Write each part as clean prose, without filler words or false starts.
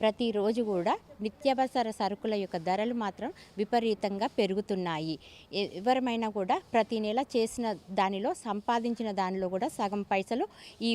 ప్రతిరోజు కూడా నిత్యావసర సరుకుల యొక్క ధరలు మాత్రం విపరీతంగా పెరుగుతున్నాయి. ఎవరమైనా కూడా ప్రతి నెల చేసిన దానిలో సంపాదించిన దానిలో కూడా సగం పైసలు ఈ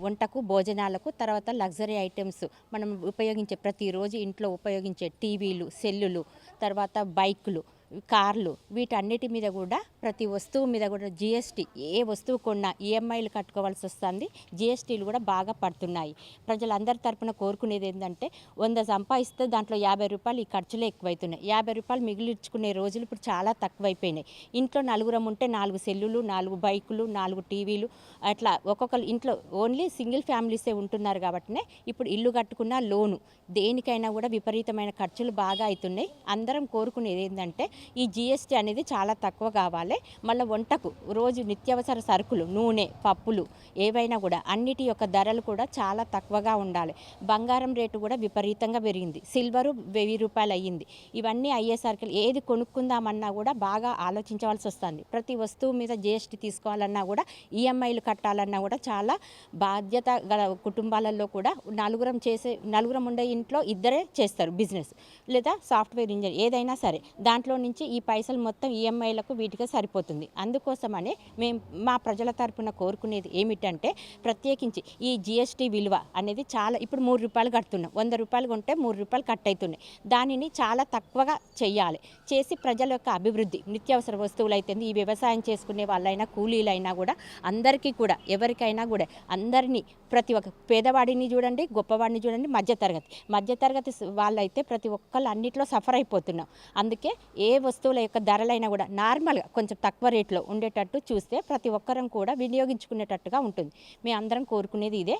వంటకు భోజనాలకు తర్వాత లగ్జరీ ఐటమ్స్ మనం ఉపయోగించే ప్రతిరోజు ఇంట్లో ఉపయోగించే టీవీలు, సెల్లులు, తర్వాత బైకులు, కార్లు, వీటన్నిటి మీద కూడా ప్రతి వస్తువు మీద కూడా జిఎస్టీ, ఏ వస్తువు కొన్నా ఈఎంఐలు కట్టుకోవాల్సి వస్తుంది. జిఎస్టీలు కూడా బాగా పడుతున్నాయి. ప్రజలందరి తరపున కోరుకునేది ఏంటంటే 100 సంపాదిస్తే దాంట్లో 50 రూపాయలు ఈ ఖర్చులే ఎక్కువైతున్నాయి. 50 రూపాయలు మిగిలించుకునే రోజులు ఇప్పుడు చాలా తక్కువైపోయినాయి. ఇంట్లో నలుగురం ఉంటే 4 సెల్లులు, 4 బైకులు, 4 టీవీలు, అట్లా ఒక్కొక్కరు ఇంట్లో ఓన్లీ సింగిల్ ఫ్యామిలీసే ఉంటున్నారు కాబట్టినే ఇప్పుడు ఇల్లు కట్టుకున్న లోను దేనికైనా కూడా విపరీతమైన ఖర్చులు బాగా అవుతున్నాయి. అందరం కోరుకునేది ఏంటంటే ఈ జిఎస్టీ అనేది చాలా తక్కువ కావాలి. మళ్ళీ వంటకు రోజు నిత్యావసర సరుకులు, నూనె, పప్పులు ఏవైనా కూడా అన్నిటి యొక్క ధరలు కూడా చాలా తక్కువగా ఉండాలి. బంగారం రేటు కూడా విపరీతంగా పెరిగింది. సిల్వరు 1000 రూపాయలు అయ్యింది. ఇవన్నీ అయ్యేసరికి ఏది కొనుక్కుందామన్నా కూడా బాగా ఆలోచించవలసి వస్తుంది. ప్రతి వస్తువు మీద జిఎస్టీ తీసుకోవాలన్నా కూడా ఈఎంఐలు కట్టాలన్నా కూడా చాలా బాధ్యత గల కుటుంబాలలో కూడా నలుగురం ఉండే ఇంట్లో ఇద్దరే చేస్తారు బిజినెస్, లేదా సాఫ్ట్వేర్ ఇంజనీర్, ఏదైనా సరే దాంట్లో నుంచి ఈ పైసలు మొత్తం ఈఎంఐలకు వీటికి సరిపోతుంది. అందుకోసమనే మేము మా ప్రజల తరపున కోరుకునేది ఏమిటంటే ప్రత్యేకించి ఈ జిఎస్టీ విలువ అనేది చాలా ఇప్పుడు 3 రూపాయలు కడుతున్నాం. 100 రూపాయలు కొంటే 3 రూపాయలు కట్ అవుతున్నాయి. దానిని చాలా తక్కువగా చేసి ప్రజల యొక్క అభివృద్ధి, నిత్యావసర వస్తువులు అయితే ఈ వ్యవసాయం చేసుకునే వాళ్ళైనా కూలీలైనా కూడా అందరికీ కూడా ఎవరికైనా కూడా అందరినీ ప్రతి ఒక్క పేదవాడిని చూడండి, గొప్పవాడిని చూడండి, మధ్యతరగతి వాళ్ళైతే ప్రతి ఒక్కళ్ళు అన్నిట్లో సఫర్ అయిపోతున్నాం. అందుకే ఏ వస్తువుల యొక్క ధరలైనా కూడా నార్మల్గా కొంచెం తక్కువ రేట్లో ఉండేటట్టు చూస్తే ప్రతి ఒక్కరం కూడా వినియోగించుకునేటట్టుగా ఉంటుంది. మేము అందరం కోరుకునేది ఇదే.